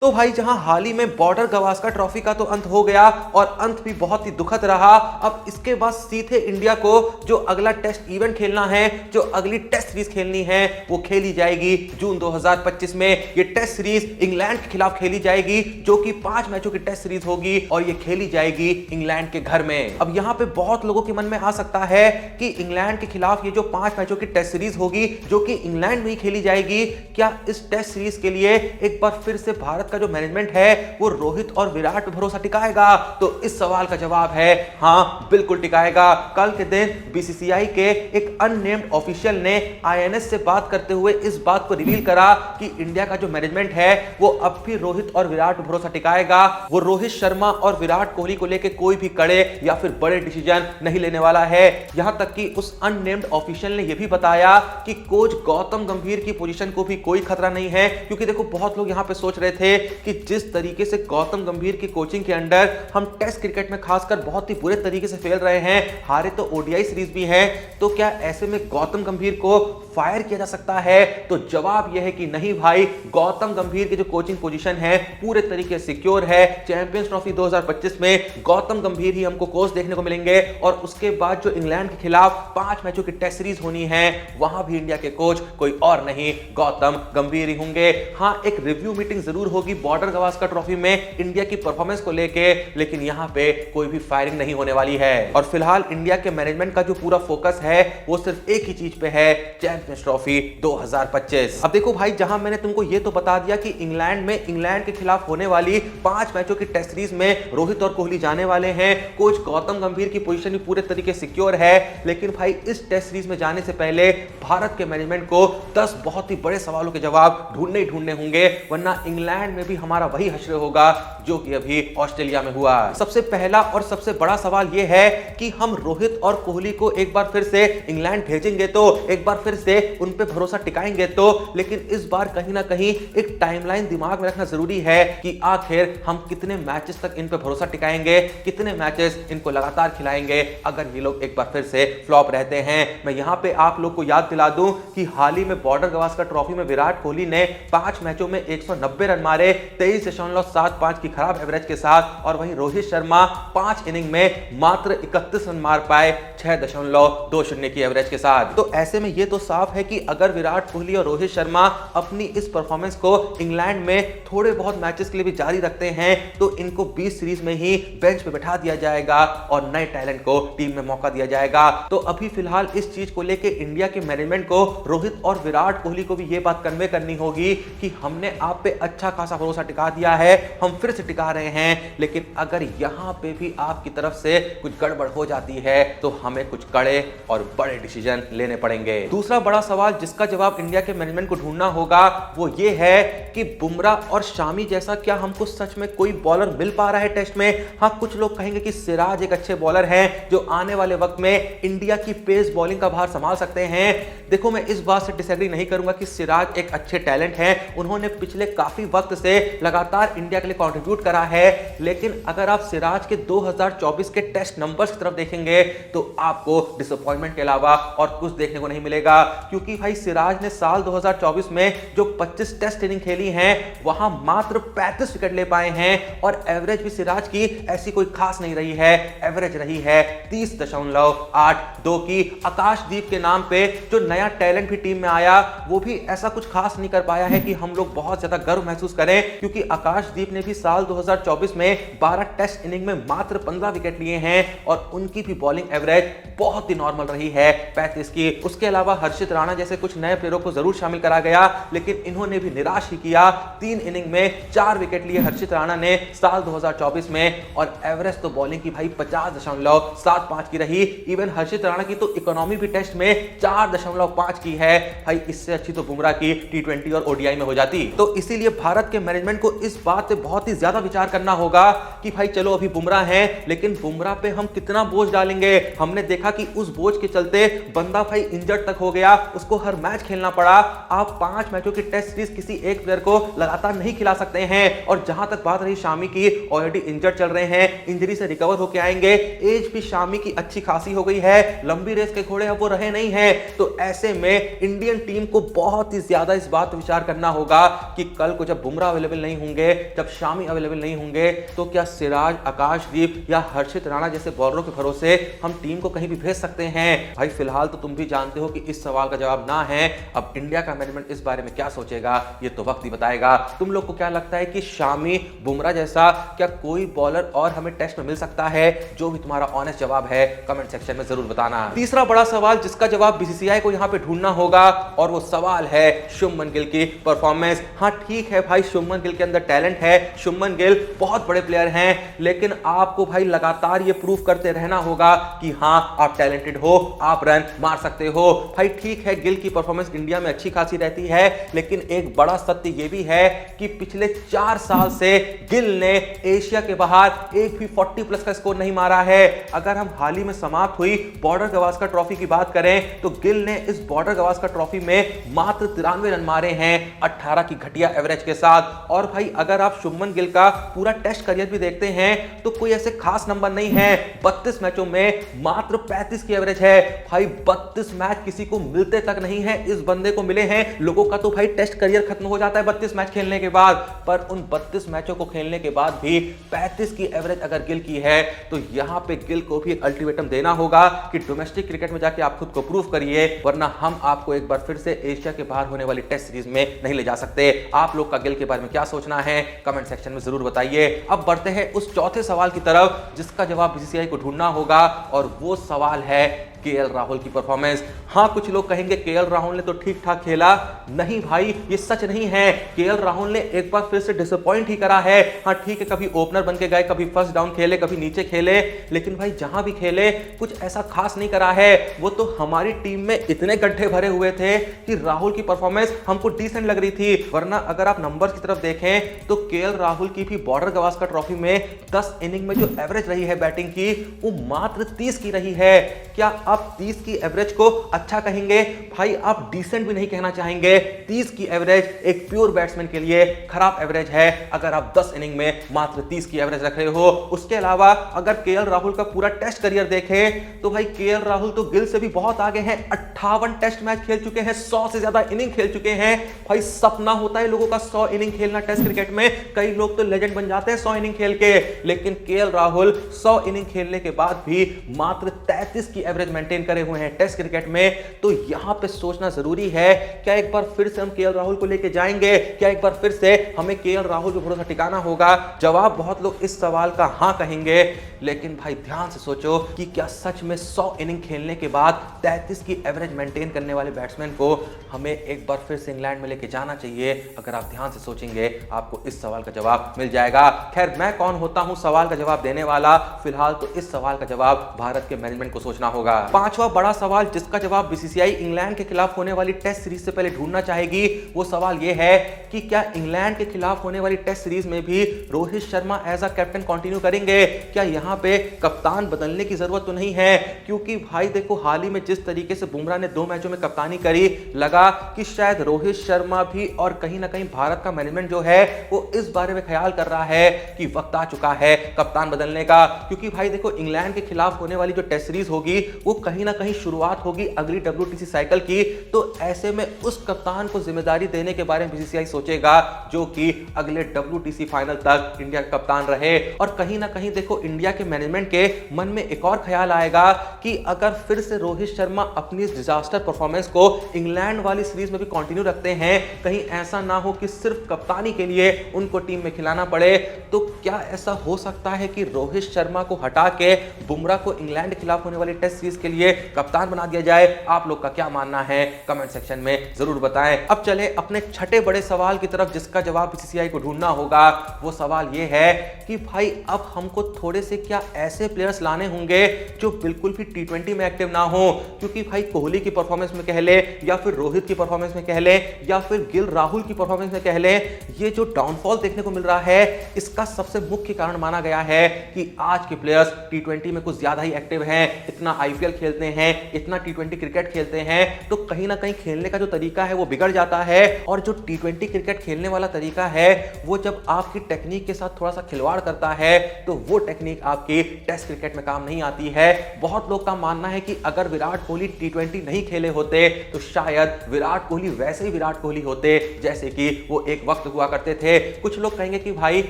तो भाई जहां हाल ही में बॉर्डर गवास्कर ट्रॉफी का तो अंत हो गया और अंत भी बहुत ही दुखद रहा। अब इसके बाद सीधे इंडिया को जो अगला टेस्ट इवेंट खेलना है, जो अगली टेस्ट सीरीज खेलनी है, वो खेली जाएगी जून 2025 में। ये टेस्ट सीरीज इंग्लैंड के खिलाफ खेली जाएगी, जो कि 5 मैचों की टेस्ट सीरीज होगी और ये खेली जाएगी इंग्लैंड के घर में। अब यहां पे बहुत लोगों के मन में आ सकता है कि इंग्लैंड के खिलाफ ये जो 5 मैचों की टेस्ट सीरीज होगी, जो कि इंग्लैंड में ही खेली जाएगी, क्या इस टेस्ट सीरीज के लिए एक बार फिर से भारत का जो मैनेजमेंट है वो रोहित और विराट पे भरोसा टिकाएगा? तो इस सवाल का जवाब है हां, बिल्कुल टिकाएगा। कल के दिन बीसीसीआई के एक अननेम्ड ऑफिशियल ने आईएनएस से बात करते हुए इस बात को रिवील करा कि इंडिया का जो मैनेजमेंट है वो अब भी रोहित और विराट पे भरोसा टिकाएगा। वो रोहित शर्मा और विराट कोहली को लेकर कोई भी कड़े या फिर बड़े डिसीजन नहीं लेने वाला है। यहां तक कि उस अननेम्ड ऑफिशियल ने यह भी बताया कि कोच गौतम गंभीर की पोजीशन को भी कोई खतरा नहीं है, क्योंकि देखो बहुत लोग यहां पे सोच रहे थे कि जिस तरीके से गौतम गंभीर की कोचिंग के अंडर हम टेस्ट क्रिकेट में खासकर बहुत ही बुरे तरीके से फेल रहे हैं, हारे तो ओडीआई सीरीज भी है, तो क्या ऐसे में गौतम गंभीर को फायर किया जा सकता है? तो जवाब यह है कि नहीं भाई, गौतम गंभीर की जो कोचिंग पोजीशन है पूरे तरीके से सिक्योर है। चैंपियंस ट्रॉफी 2025 में गौतम गंभीर ही हमको कोच देखने को मिलेंगे और उसके बाद जो इंग्लैंड के खिलाफ 5 मैचों की टेस्ट सीरीज होनी है, वहां भी इंडिया के कोच कोई और नहीं, गौतम गंभीर ही होंगे। हां, एक रिव्यू मीटिंग जरूर होगी बॉर्डर गवास्कर ट्रॉफी में इंडिया की परफॉर्मेंस को लेके, लेकिन यहां पे कोई भी फायरिंग नहीं होने वाली है। और फिलहाल इंडिया के मैनेजमेंट का जो पूरा फोकस है वो सिर्फ एक ही चीज पे है, चैंपियंस ट्रॉफी 2025। अब देखो भाई, जहां मैंने तुमको ये तो बता दिया कि इंग्लैंड में इंग्लैंड के खिलाफ होने वाली 5 मैचों की टेस्ट सीरीज में रोहित और कोहली जाने वाले हैं, कोच गौतम गंभीर की पोजीशन भी पूरे तरीके सिक्योर है, लेकिन भाई इस टेस्ट सीरीज में जाने से पहले भारत के मैनेजमेंट को 10 बहुत ही बड़े सवालों के जवाब ढूंढने ही ढूंढने होंगे, वरना इंग्लैंड में भी हमारा वही हश्र होगा जो कि अभी ऑस्ट्रेलिया में हुआ। सबसे पहला और सबसे बड़ा सवाल यह है कि हम रोहित और कोहली को एक बार फिर से इंग्लैंड भेजेंगे तो, एक बार फिर से उन पे भरोसा टिकाएंगे तो, लेकिन इस बार कहीं ना कहीं एक टाइमलाइन दिमाग में रखना जरूरी है कि आखिर हम कितने मैचेस तक इन पे भरोसा टिकाएंगे, कितने मैचेस इनको लगातार खिलाएंगे अगर ये लोग एक बार फिर से फ्लॉप रहते हैं। मैं यहां पे आप लोग को याद दिला दूं कि हाल ही में बॉर्डर गवास्कर ट्रॉफी में विराट कोहली ने 5 मैचों में 190 रन मारे 23.75 की खराब एवरेज के साथ, और वहीं रोहित शर्मा 5 इनिंग में मात्र 31 रन मार पाए 6.20 की एवरेज के साथ। तो ऐसे में ये तो साफ है कि अगर विराट कोहली और रोहित शर्मा अपनी इस परफॉर्मेंस को इंग्लैंड में थोड़े बहुत मैचेस के लिए भी जारी रखते हैं तो इनको 20 सीरीज में ही बेंच पे बैठा दिया जाएगा और नए टैलेंट को टीम में मौका दिया जाएगा। तो अभी फिलहाल इस चीज को लेकर इंडिया के मैनेजमेंट को रोहित और विराट कोहली को भी ये बात कन्वे करनी होगी कि हमने आप पे अच्छा खासा भरोसा टिका दिया है, हम फिर से टिका रहे हैं, लेकिन अगर यहां पे भी आपकी तरफ से कुछ गड़बड़ हो जाती है तो हमें कुछ कड़े और बड़े डिसीजन लेने पड़ेंगे। दूसरा बड़ा सवाल जिसका जवाब इंडिया के मैनेजमेंट को ढूंढना होगा वो ये है कि बुमराह और शामी जैसा क्या हमको सच में कोई बॉलर मिल पा रहा है टेस्ट में? हाँ, कुछ लोग कहेंगे कि सिराज एक अच्छे बॉलर हैं जो आने वाले वक्त में इंडिया की पेस बॉलिंग का भार संभाल सकते हैं। देखो, मैं इस बात से डिसएग्री नहीं करूंगा कि सिराज एक अच्छे टैलेंट हैं, उन्होंने पिछले काफी वक्त से लगातार इंडिया के लिए कंट्रीब्यूट करा है, लेकिन अगर आप सिराज के 2024 के टेस्ट नंबर्स की तरफ देखेंगे तो आपको डिसअपॉइंटमेंट के अलावा और कुछ देखने को नहीं मिलेगा, क्योंकि भाई सिराज ने साल 2024 में जो 25 टेस्ट इनिंग खेली हैं वहां मात्र 35 विकेट ले पाए हैं और एवरेज भी सिराज की ऐसी कोई खास नहीं रही है, एवरेज रही है 30.82 की। आकाशदीप के नाम पे जो नया टैलेंट भी टीम में आया वो भी ऐसा कुछ खास नहीं कर पाया है कि हम लोग बहुत ज्यादा गर्व महसूस करें, क्योंकि आकाशदीप ने भी साल 2024 में 12 टेस्ट इनिंग में मात्र 15 विकेट लिए हैं और उनकी भी बॉलिंग एवरेज बहुत ही नॉर्मल रही है 35 की। उसके अलावा हर्षित राणा जैसे कुछ नए प्लेयरों को जरूर शामिल करा गया, लेकिन इन्होंने भी निराश ही किया। 3 इनिंग में 4 विकेट लिए हर्षित राणा ने साल 2024 में और एवरेज तो बॉलिंग की भाई 50.75 की रही। इवन हर्षित राणा की तो इकोनॉमी भी टेस्ट में 4.5 की है, भाई इससे अच्छी तो बुमराह की T20 और ओडीआई में हो जाती। तो इसीलिए भारत के मैनेजमेंट को इस बात पे बहुत ही ज्यादा विचार करना होगा कि भाई चलो अभी बुमराह हैं, लेकिन बुमराह पे हम कितना बोझ डालेंगे। हमने देखा कि उस बोझ के चलते बंदा भाई इंजर्ड तक हो गया, उसको हर मैच खेलना पड़ा। आप 5 मैचों की टेस्ट सीरीज किसी एक प्लेयर को लगातार नहीं खिला सकते हैं। और जहां तक बात रही शामी की, ऑलरेडी इंजर्ड चल रहे हैं, इंजरी से रिकवर होकर आएंगे, एज भी शामी की अच्छी खासी हो गई है, लंबी रेस के घोड़े अब वो रहे नहीं है। तो ऐसे ऐसे में इंडियन टीम को बहुत ही ज्यादा इस बात पर विचार करना होगा कि कल को जब बुमराह अवेलेबल नहीं होंगे, जब शामी अवेलेबल नहीं होंगे, तो क्या सिराज, आकाशदीप या हर्षित राणा जैसे बॉलरों के भरोसे हम टीम को कहीं भी भेज सकते हैं? भाई फिलहाल तो तुम भी जानते हो कि इस सवाल का जवाब ना है। अब इंडिया का मैनेजमेंट इस बारे में क्या सोचेगा ये तो वक्त ही बताएगा। तुम लोग को क्या लगता है कि शामी, बुमराह जैसा क्या कोई बॉलर और हमें टेस्ट में मिल सकता है? जो भी तुम्हारा ऑनेस्ट जवाब है कमेंट सेक्शन में जरूर बताना। तीसरा बड़ा सवाल जिसका जवाब बीसीसीआई को यहां पे ढूंढना होगा, और वो सवाल है शुभमन गिल की परफॉर्मेंस। हाँ ठीक है भाई, शुभमन गिल के अंदर टैलेंट है, शुभमन गिल बहुत बड़े प्लेयर हैं, लेकिन आपको भाई लगातार ये प्रूव करते रहना होगा कि हाँ आप टैलेंटेड हो, आप रन मार सकते हो। भाई ठीक है, गिल की परफॉर्मेंस इंडिया में अच्छी खासी रहती है, लेकिन एक बड़ा सत्य ये भी है कि पिछले 4 साल से गिल ने एशिया के बाहर एक भी 40 प्लस का स्कोर नहीं मारा है। अगर हम हाल ही में समाप्त हुई बॉर्डर गवास्कर ट्रॉफी की बात करें तो गिल ने इस बॉर्डर गवास्कर ट्रॉफी में मात्र 93 रन मारे हैं 18 की घटिया एवरेज के साथ। और भाई अगर आप शुभमन गिल का पूरा टेस्ट करियर भी देखते हैं तो कोई ऐसे खास नंबर नहीं है। 32 मैचों में मात्र 35 की एवरेज है। भाई 32 मैच किसी को मिलते तक नहीं है, इस बंदे को मिले हैं। लोगों का तो भाई टेस्ट करियर खत्म हो जाता है 32 मैच खेलने के बाद, पर उन 32 मैचों को खेलने के बाद भी 35 की एवरेज अगर गिल की है तो यहां पे गिल को भी एक अल्टीमेटम देना होगा कि डोमेस्टिक क्रिकेट में जाके आप खुद को प्रूव करिए, वरना हम आपको एक बार फिर से एशिया के बाहर होने वाली टेस्ट सीरीज में नहीं ले जा सकते। आप लोग का गिल के बारे में क्या सोचना है कमेंट सेक्शन में जरूर बताइए। अब बढ़ते हैं उस चौथे सवाल की तरफ जिसका जवाब बीसीसीआई को ढूंढना होगा, और वो सवाल है केएल राहुल की परफॉर्मेंस। हाँ कुछ लोग कहेंगे केएल राहुल ने तो ठीक ठाक खेला, नहीं भाई ये सच नहीं है। केएल राहुल ने एक बार फिर से डिसअपॉइंट ही करा है। हाँ ठीक है, कभी ओपनर बन के गए, कभी फर्स्ट डाउन खेले, कभी नीचे खेले, लेकिन भाई जहां भी खेले कुछ ऐसा खास नहीं करा है। वो तो हमारी टीम में इतने गड्ढे भरे हुए थे कि राहुल की परफॉर्मेंस हमको डिसेंट लग रही थी, वरना अगर आप नंबर्स की तरफ देखें तो केएल राहुल की भी बॉर्डर गवास्कर ट्रॉफी में 10 इनिंग में जो एवरेज रही है बैटिंग की वो मात्र 30 की रही है। क्या आप 30 की एवरेज को अच्छा कहेंगे? भाई आप डिसेंट भी नहीं कहना चाहेंगे। 30 की एवरेज एक प्योर बैट्समैन के लिए खराब एवरेज है अगर आप 10 इनिंग में मात्र 30 की एवरेज रख रहे हो। उसके अलावा अगर केएल राहुल का पूरा टेस्ट करियर देखें तो भाई केएल राहुल तो गिल से भी बहुत आगे हैं। 58 टेस्ट मैच खेल चुके हैं, 100 से ज्यादा इनिंग खेल चुके हैं। भाई सपना होता है लोगों का 100 इनिंग खेलना टेस्ट क्रिकेट में, कई लोग तो लेजेंड बन जाते हैं 100 इनिंग खेल के, लेकिन केएल राहुल 100 इनिंग खेलने के बाद भी मात्र 33 की एवरेज मेंटेन करे हुए हैं टेस्ट क्रिकेट में। तो यहां पे सोचना जरूरी है, क्या एक बार फिर से हम केएल राहुल को लेके जाएंगे? क्या एक बार फिर से हमें केएल राहुल पे भरोसा टिकाना होगा? जवाब बहुत लोग इस सवाल का हां कहेंगे, लेकिन भाई ध्यान से सोचो कि क्या सच में 100 इनिंग खेलने के बाद 33 की एवरेज मेंटेन करने वाले बैट्समैन को हमें एक बार फिर से इंग्लैंड में लेके जाना चाहिए? अगर आप ध्यान से सोचेंगे आपको इस सवाल का जवाब मिल जाएगा। खैर मैं कौन होता हूं सवाल का जवाब देने वाला, फिलहाल तो इस सवाल का जवाब भारत के मैनेजमेंट को सोचना होगा। पांचवा बड़ा सवाल जिसका जवाब बीसीसीआई इंग्लैंड के खिलाफ होने वाली टेस्ट सीरीज से पहले ढूंढना चाहेगी, वो सवाल यह है कि क्या इंग्लैंड के खिलाफ होने वाली टेस्ट सीरीज में भी Rohit Sharma as a captain continue करेंगे? क्या यहां पे कप्तान बदलने की जरूरत तो नहीं है? क्योंकि भाई देखो हाल ही में जिस तरीके से बुमराह ने 2 मैचों में कप्तानी करी, लगा कि शायद रोहित शर्मा भी और कहीं ना कहीं भारत का मैनेजमेंट जो है वो इस बारे में ख्याल कर रहा है कि वक्त आ चुका है कप्तान बदलने का। क्योंकि भाई देखो इंग्लैंड के खिलाफ होने वाली जो टेस्ट सीरीज होगी वो कहीं ना कहीं शुरुआत होगी अगली WTC साइकिल की, तो ऐसे में उस कप्तान को जिम्मेदारी देने के बारे में बीसीसीआई सोचेगा जो कि अगले WTC फाइनल तक इंडिया का कप्तान रहे। और कहीं ना कहीं देखो इंडिया के मैनेजमेंट के मन में एक और ख्याल आएगा कि अगर फिर से रोहित शर्मा अपनी इस डिजास्टर परफॉर्मेंस को इंग्लैंड वाली सीरीज में भी कंटिन्यू रखते हैं, कहीं ऐसा ना हो कि सिर्फ कप्तानी के लिए उनको टीम में खिलाना पड़े, तो क्या ऐसा हो सकता है कि रोहित शर्मा को हटा के बुमराह को इंग्लैंड के खिलाफ होने वाली टेस्ट सीरीज के लिए कप्तान बना दिया जाए? आप लोग का क्या मानना है कमेंट सेक्शन में जरूर बताएं। अब चले अपने छठे बड़े सवाल की तरफ जिसका जवाब बीसीसीआई को ढूंढना होगा। वो सवाल ये है कि भाई अब हमको थोड़े से क्या ऐसे प्लेयर्स लाने होंगे जो बिल्कुल भी T20 में एक्टिव ना हो, क्योंकि भाई कोहली की परफॉर्मेंस में कह ले या फिर रोहित की परफॉर्मेंस में कह ले या फिर गिल राहुल की परफॉर्मेंस में कह ले, ये जो डाउनफॉल देखने को मिल रहा है इसका सबसे मुख्य कारण माना गया है कि आज के प्लेयर्स T20 में कुछ ज्यादा ही एक्टिव हैं, इतना IPL खेलते हैं, इतना टी20 क्रिकेट खेलते हैं, तो कहीं ना कहीं खेलने का जो तरीका है वो बिगड़ जाता है। और जो टी20 क्रिकेट खेलने वाला तरीका है वो जब आपकी टेक्निक के साथ थोड़ा सा खिलवाड़ करता है तो वो टेक्निक आपकी टेस्ट क्रिकेट में काम नहीं आती है। बहुत लोग का मानना है कि अगर विराट कोहली टी20 नहीं खेले होते तो शायद विराट कोहली वैसे ही विराट कोहली होते जैसे कि वो एक वक्त हुआ करते थे। कुछ लोग कहेंगे कि भाई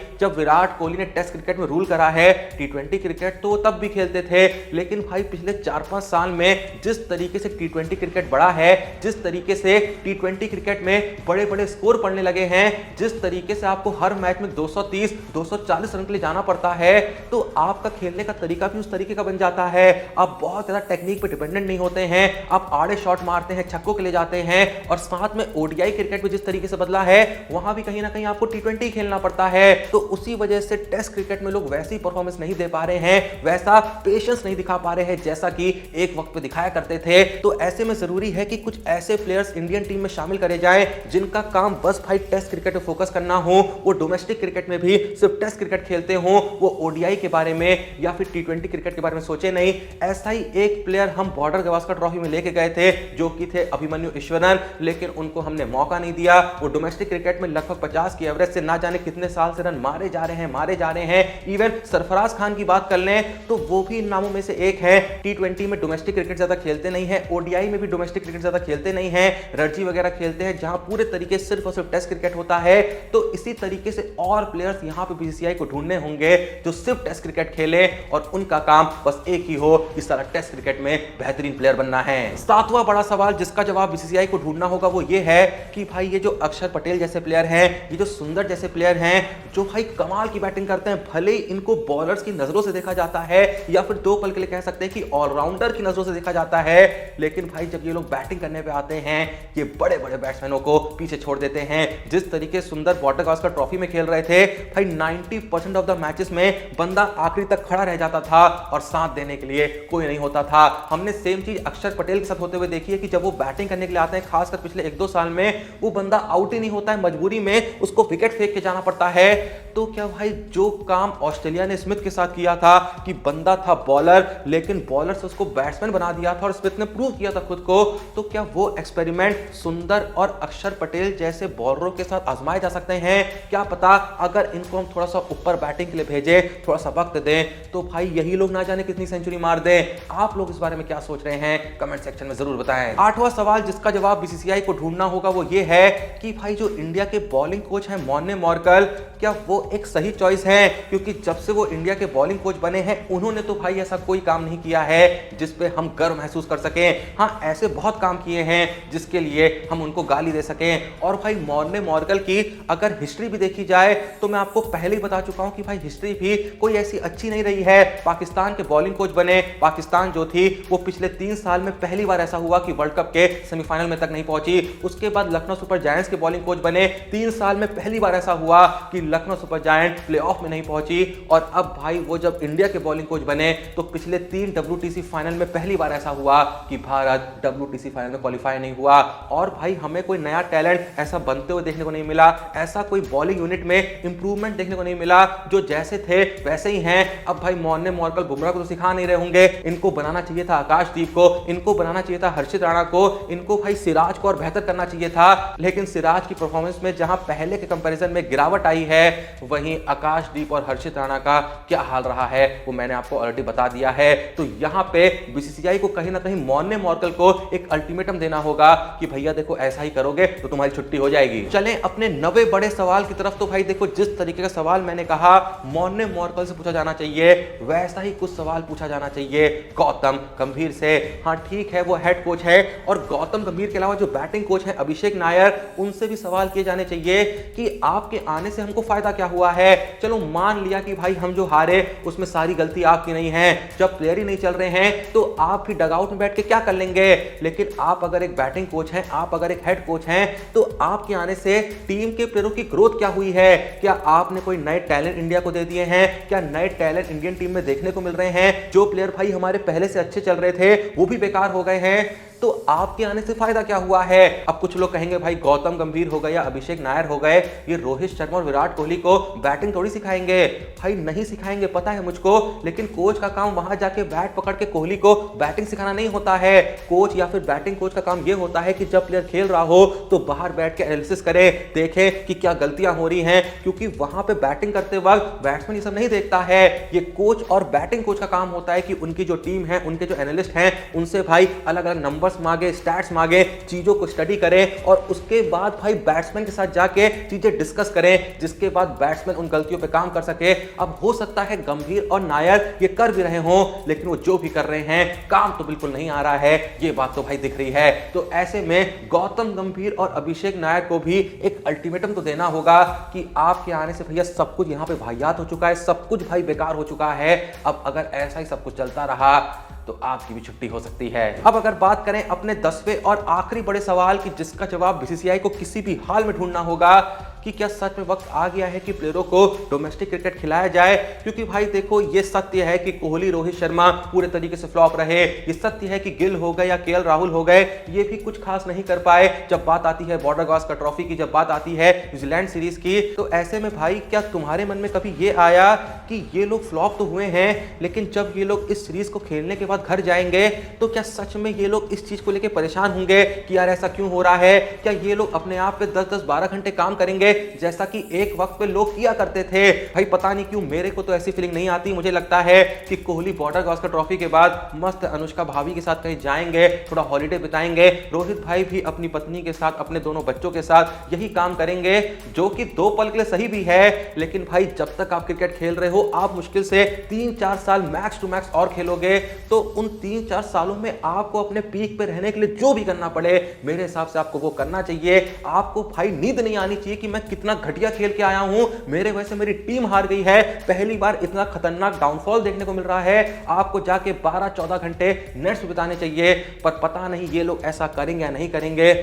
जब विराट कोहली ने टेस्ट क्रिकेट में रूल करा है, टी20 क्रिकेट तो तब भी खेलते थे, लेकिन भाई पिछले 4-5 साल में जिस तरीके से टी20 क्रिकेट बढ़ा है, जिस तरीके से टी20 क्रिकेट में बड़े बड़े स्कोर पड़ने लगे हैं, जिस तरीके से आपको हर मैच में 230 240 रन के लिए जाना पड़ता है, तो आपका खेलने का तरीका भी उस तरीके का बन जाता है। आप बहुत ज्यादा टेक्निक पे डिपेंडेंट नहीं होते हैं, आप आड़े शॉट मारते हैं, छक्कों के लिए जाते हैं। और साथ में ओडीआई क्रिकेट में जिस तरीके से बदला है वहां भी कहीं ना कहीं आपको टी20 खेलना पड़ता है, तो उसी वजह से टेस्ट क्रिकेट में लोग वैसी परफॉर्मेंस नहीं दे पा रहे हैं, वैसा पेशेंस नहीं दिखा पा रहे हैं जैसा कि एक वक्त पे दिखाया करते थे। तो ऐसे में जरूरी है कि कुछ ऐसे प्लेयर्स इंडियन टीम में शामिल करे जाएं जिनका काम बस भाई टेस्ट क्रिकेट पे फोकस करना हो, वो डोमेस्टिक क्रिकेट में भी सिर्फ टेस्ट क्रिकेट खेलते हो, वो ओडीआई के बारे में या फिर टी20 क्रिकेट के बारे में सोचे नहीं। ऐसा ही एक प्लेयर हम बॉर्डर गावस्कर ट्रॉफी में लेके गए थे जो कि थे अभिमन्यु ईश्वरन, लेकिन उनको हमने मौका नहीं दिया। वो डोमेस्टिक क्रिकेट में लगभग 50 की एवरेज से ना जाने कितने साल से रन मारे जा रहे हैं। इवन सरफराज खान की बात कर लें तो वो भी इन नामों में से एक है। टी20 में डोमेस्टिक क्रिकेट ज्यादा खेलते नहीं है, ओडीआई में भी डोमेस्टिक क्रिकेट ज्यादा खेलते नहीं है, रणजी वगैरह खेलते हैं जहां पूरे तरीके सिर्फ और सिर्फ टेस्ट क्रिकेट होता है। तो इसी तरीके से और प्लेयर्स यहां पे बीसीसीआई को ढूंढने होंगे जो सिर्फ टेस्ट क्रिकेट खेले और उनका काम बस एक ही हो, इस तरह टेस्ट क्रिकेट में बेहतरीन प्लेयर बनना है। सातवां बड़ा सवाल जिसका जवाब बीसीसीआई को ढूंढना होगा वो ये है कि भाई ये जो अक्षर पटेल जैसे प्लेयर हैं, ये जो सुंदर जैसे प्लेयर हैं, जो भाई कमाल की बैटिंग करते हैं, भले इनको बॉलर्स की नजरों से देखा जाता है या फिर दो पल के लिए कह सकते हैं कि ऑलराउंडर की नजरों से देखा जाता है, लेकिन भाई जब ये लोग बैटिंग करने पे आते हैं ये बड़े बड़े बैट्समैनों को पीछे छोड़ देते हैं। जिस तरीके सुंदर बॉर्डर गावस्कर ट्रॉफी में खेल रहे थे भाई 90% ऑफ द मैचेस में बंदा आखिरी तक खड़ा रह जाता था और साथ देने के लिए कोई नहीं होता था। हमने सेम चीज अक्षर पटेल के साथ होते हुए देखी है कि जब वो बैटिंग करने के लिए आते हैं, खासकर पिछले 1-2 साल में, वो बंदा आउट ही नहीं होता है, मजबूरी में उसको विकेट फेंक के जाना पड़ता है। तो क्या भाई जो काम ऑस्ट्रेलिया ने स्मिथ के साथ किया था कि बंदा था बॉलर लेकिन बॉलर से उसको बैट्समैन बना दिया था और स्मिथ ने प्रूव किया था खुद को, तो क्या वो एक्सपेरिमेंट सुंदर और अक्षर पटेल जैसे बॉलरों के साथ आजमाए जा सकते हैं? क्या पता अगर इनको हम थोड़ा सा ऊपर बैटिंग के लिए भेजे, थोड़ा सा वक्त दें, तो भाई यही लोग ना जाने कितनी सेंचुरी मार दें। आप लोग इस बारे में क्या सोच रहे हैं कमेंट सेक्शन में जरूर बताएं। आठवां सवाल जिसका जवाब बीसीसीआई को ढूंढना होगा वो ये है कि भाई जो इंडिया के बॉलिंग कोच हैं मॉर्ने मॉर्कल, क्या वो एक सही चॉइस है? क्योंकि जब से वो इंडिया के बॉलिंग कोच बने हैं उन्होंने तो भाई ऐसा कोई काम नहीं किया है जिस पे हम गर्व महसूस कर सकें। हाँ, ऐसे बहुत काम किए हैं जिसके लिए हम उनको गाली दे सकें। और भाई मॉर्ने मॉर्कल की अगर हिस्ट्री भी देखी जाए तो मैं आपको पहले ही बता चुका हूं कि भाई हिस्ट्री भी कोई ऐसी अच्छी नहीं रही है। पाकिस्तान के बॉलिंग कोच बने, पाकिस्तान जो थी वो पिछले 3 साल में पहली बार ऐसा हुआ कि वर्ल्ड कप के सेमीफाइनल में तक नहीं पहुंची। उसके बाद लखनऊ सुपर जायंट्स के बॉलिंग कोच बने, 3 साल में पहली बार ऐसा हुआ कि लखनऊ सुपर जायंट प्लेऑफ में नहीं पहुंची। और अब भाई वो जब इंडिया के बॉलिंग कोच बने तो पिछले 3 WTC फाइनल में पहली बार ऐसा हुआ कि भारत WTC फाइनल में क्वालिफाई नहीं हुआ। और भाई हमें कोई नया टैलेंट ऐसा बनते हुए देखने को नहीं मिला, ऐसा कोई बॉलिंग यूनिट में इंप्रूवमेंट देखने को नहीं मिला, जो जैसे थे वैसे ही हैं। अब भाई मॉर्ने मॉर्कल बुमराह को तो सिखा नहीं रहे होंगे, इनको बनाना चाहिए था आकाशदीप को, इनको बनाना चाहिए था हर्षित राणा को, इनको भाई सिराज को और बेहतर करना चाहिए था। लेकिन सिराज की परफॉर्मेंस में जहां पहले के कंपैरिजन में गिरावट आई है, वहीं आकाशदीप और हर्षित राणा का क्या हाल रहा है वो मैंने आपको ऑलरेडी बता दिया है। तो यहां पे बीसीसीआई को कहीं ना कहीं मॉर्ने मॉर्कल को एक अल्टीमेटम देना होगा कि भैया देखो ऐसा ही करोगे तो तुम्हारी छुट्टी हो जाएगी। चलें अपने 90 बड़े सवाल की तरफ। तो भाई देखो जिस तरीके का सवाल मैंने कहा मॉर्ने मॉर्कल से पूछा जाना चाहिए, वैसा ही कुछ सवाल पूछा जाना चाहिए गौतम गंभीर से। हाँ ठीक है, वो हेड कोच है, और गौतम गंभीर के अलावा जो बैटिंग कोच है अभिषेक नायर, उनसे भी सवाल किए जाने चाहिए कि आपके आने से हमको फायदा क्या हुआ है। चलो मान लिया कि भाई हम जो हारे उसमें सारी गलती आपकी नहीं है, जब प्लेयर ही नहीं चल रहे हैं तो आप भी डगआउट में बैठ के क्या कर लेंगे। लेकिन आप अगर एक बैटिंग कोच हैं, आप अगर एक हेड कोच हैं, तो आपके आने से टीम के प्लेयरों की ग्रोथ क्या हुई है? क्या आपने कोई नए टैलेंट इंडिया को दे दिए हैं? क्या नए टैलेंट इंडियन टीम में देखने को मिल रहे हैं? जो प्लेयर भाई हमारे पहले से अच्छे चल रहे थे वो भी बेकार हो गए हैं? तो आपके आने से फायदा क्या हुआ है? अब कुछ लोग कहेंगे भाई गौतम गंभीर हो गए या अभिषेक नायर हो गए, ये रोहित शर्मा और विराट कोहली को बैटिंग थोड़ी सिखाएंगे। भाई नहीं सिखाएंगे, पता है मुझको, लेकिन कोच का काम वहां जाके बैट पकड़ के कोहली को बैटिंग सिखाना नहीं होता है। कोच या फिर बैटिंग कोच का काम ये होता है कि जब प्लेयर खेल रहा हो तो बाहर बैठ के एनालिसिस करे, देखे कि क्या गलतियां हो रही हैं, क्योंकि वहां पे बैटिंग करते वक्त बैट्समैन ये सब नहीं देखता है। ये कोच और बैटिंग कोच का काम होता है कि उनकी जो टीम है, उनके जो एनालिस्ट हैं, उनसे भाई अलग अलग नंबर्स मांगे, स्टैट्स मांगे, चीजों को स्टडी करें और उसके बाद भाई बैट्समैन के साथ जाके चीजें डिस्कस करें, जिसके बाद बैट्समैन उन गलतियों पे काम कर सके। अब हो सकता है गंभीर और नायर ये कर भी रहे हों, लेकिन वो जो भी कर रहे हैं काम तो बिल्कुल नहीं आ रहा है, ये बात तो भाई दिख रही है। तो ऐसे में गौतम गंभीर और अभिषेक नायर को भी एक अल्टीमेटम तो देना होगा कि आपके आने से भैया सब कुछ यहां पे वाहियात हो चुका है, सब कुछ भाई बेकार हो चुका है। अब अगर ऐसा ही सब कुछ चलता रहा तो आपकी भी छुट्टी हो सकती है। अब अगर बात करें अपने 10वें और आखिरी बड़े सवाल की, जिसका जवाब बीसीसीआई को किसी भी हाल में ढूंढना होगा कि क्या सच में वक्त आ गया है कि प्लेयरों को डोमेस्टिक क्रिकेट खिलाया जाए। क्योंकि भाई देखो, ये सत्य है कि कोहली रोहित शर्मा पूरे तरीके से फ्लॉप रहे, ये सत्य है कि गिल हो गए या केएल राहुल हो गए, ये भी कुछ खास नहीं कर पाए जब बात आती है बॉर्डर गावस्कर ट्रॉफी की, जब बात आती है न्यूजीलैंड सीरीज की। तो ऐसे में भाई क्या तुम्हारे मन में कभी ये आया कि ये लोग फ्लॉप तो हुए हैं, लेकिन जब ये लोग इस सीरीज को खेलने के बाद घर जाएंगे तो क्या सच में ये लोग इस चीज को लेकर परेशान होंगे कि यार ऐसा क्यों हो रहा है? क्या ये लोग अपने आप पे 10-10 12 घंटे काम करेंगे जैसा कि एक वक्त पे लोग किया करते थे? भाई पता नहीं क्यों मेरे को तो ऐसी फीलिंग नहीं आती। मुझे लगता है कि कोहली बॉर्डर गावस्कर ट्रॉफी के बाद मस्त अनुष्का भाभी के साथ कहीं जाएंगे, थोड़ा हॉलीडे बिताएंगे। रोहित भाई भी अपनी पत्नी के साथ, अपने दोनों बच्चों के साथ यही काम करेंगे, जो कि 2 पल के लिए सही भी है। लेकिन भाई जब तक आप क्रिकेट खेल रहे हो, आप मुश्किल से 3-4 साल मैक्स टू मैक्स और खेलोगे, तो उन 3-4 सालों में आपको अपने पीक पे रहने के लिए जो भी करना पड़े, मेरे हिसाब से आपको वो करना चाहिए। आपको भाई नींद नहीं आनी चाहिए कि मैं कितना घटिया खेल के आया हूं, मेरे वजह से मेरी टीम हार गई है, पहली बार इतना खतरनाक डाउनफॉल देखने को मिल रहा है। आपको जाके 12-14 घंटे नेट्स बिताने चाहिए, पर पता नहीं ये लोग ऐसा करेंगे या नहीं करेंगे।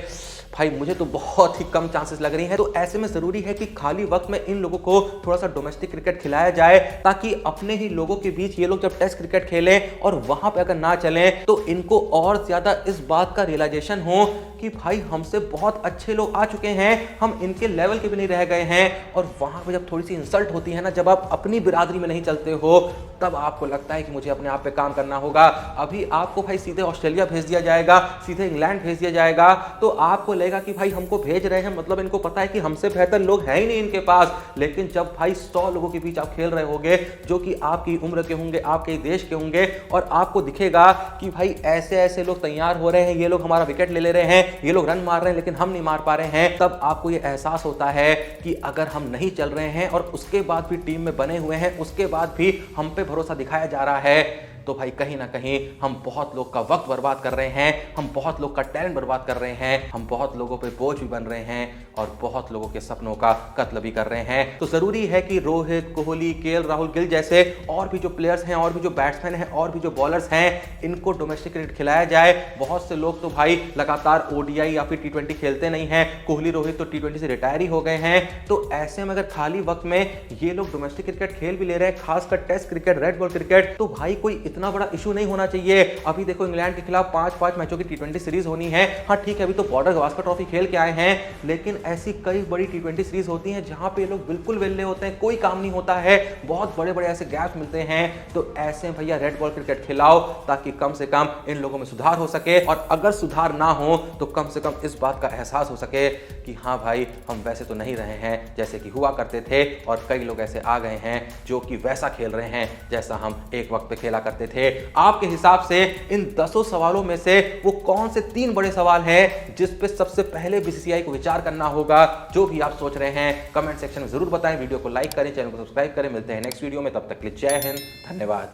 भाई मुझे तो बहुत ही कम चांसेस लग रही हैं। तो ऐसे में जरूरी है कि खाली वक्त में इन लोगों को थोड़ा सा डोमेस्टिक क्रिकेट खिलाया जाए, ताकि अपने ही लोगों के बीच ये लोग जब टेस्ट क्रिकेट खेलें और वहां पे अगर ना चलें तो इनको और ज्यादा इस बात का रियलाइजेशन हो कि भाई हमसे बहुत अच्छे लोग आ चुके हैं, हम इनके लेवल के भी नहीं रह गए हैं। और वहां पे जब थोड़ी सी इंसल्ट होती है ना, जब आप अपनी बिरादरी में नहीं चलते हो, तब आपको लगता है कि मुझे अपने आप पे काम करना होगा। अभी आपको भाई सीधे ऑस्ट्रेलिया भेज दिया जाएगा, सीधे इंग्लैंड भेज दिया जाएगा, तो आपको लगेगा कि भाई हमको भेज रहे हैं, मतलब इनको पता है कि हमसे बेहतर लोग हैं ही नहीं इनके पास। लेकिन जब भाई 100 लोगों के बीच आप खेल रहे होगे, जो कि आपकी उम्र के होंगे, आपके देश के होंगे, और आपको दिखेगा कि भाई ऐसे ऐसे लोग तैयार हो रहे हैं, ये लोग हमारा विकेट ले रहे हैं, ये लोग रन मार रहे हैं, लेकिन हम नहीं मार पा रहे हैं, तब आपको ये एहसास होता है कि अगर हम नहीं चल रहे हैं और उसके बाद भी टीम में बने हुए हैं, उसके बाद भी हम पे भरोसा दिखाया जा रहा है, तो भाई कहीं ना कहीं हम बहुत लोग का वक्त बर्बाद कर रहे हैं, हम बहुत लोग का टैलेंट बर्बाद कर रहे हैं, हम बहुत लोगों पे बोझ भी बन रहे हैं और बहुत लोगों के सपनों का कत्ल भी कर रहे हैं। तो जरूरी है कि रोहित, कोहली, केएल राहुल, गिल जैसे और भी जो प्लेयर्स हैं, और भी जो बैट्समैन हैं, और भी जो बॉलर्स हैं, इनको डोमेस्टिक क्रिकेट खिलाया जाए। बहुत से लोग तो भाई लगातार ओडीआई या फिर टी20 खेलते नहीं हैं। कोहली रोहित तो टी20 से रिटायर ही हो गए हैं। तो ऐसे में अगर खाली वक्त में ये लोग डोमेस्टिक क्रिकेट खेल भी ले रहे हैं, खासकर test cricket, red ball cricket, तो भाई कोई इतना बड़ा इशू नहीं होना चाहिए। अभी देखो इंग्लैंड के खिलाफ 5-5 मैचों की टी20 सीरीज होनी है। हाँ ठीक है, अभी तो बॉर्डर गावस्कर ट्रॉफी खेल के आए हैं, लेकिन ऐसी कई बड़ी टी20 सीरीज होती हैं जहां पे लोग बिल्कुल वेले होते हैं, कोई काम नहीं होता है, बहुत बड़े बड़े ऐसे गैप्स मिलते हैं। तो ऐसे भैया रेड बॉल क्रिकेट खिलाओ, ताकि कम से कम इन लोगों में सुधार हो सके, और अगर सुधार ना हो तो कम से कम इस बात का एहसास हो सके कि हाँ भाई हम वैसे तो नहीं रहे हैं जैसे कि हुआ करते थे, और कई लोग ऐसे आ गए हैं जो कि वैसा खेल रहे हैं जैसा हम एक वक्त पे खेला करते थे। आपके हिसाब से इन 10 सवालों में से वो कौन से 3 बड़े सवाल हैं जिस पे सबसे पहले बीसीसीआई को विचार करना होगा? जो भी आप सोच रहे हैं कमेंट सेक्शन में जरूर बताएं, वीडियो को लाइक करें, चैनल को सब्सक्राइब करें। मिलते हैं नेक्स्ट वीडियो में, तब तक के लिए जय हिंद, धन्यवाद।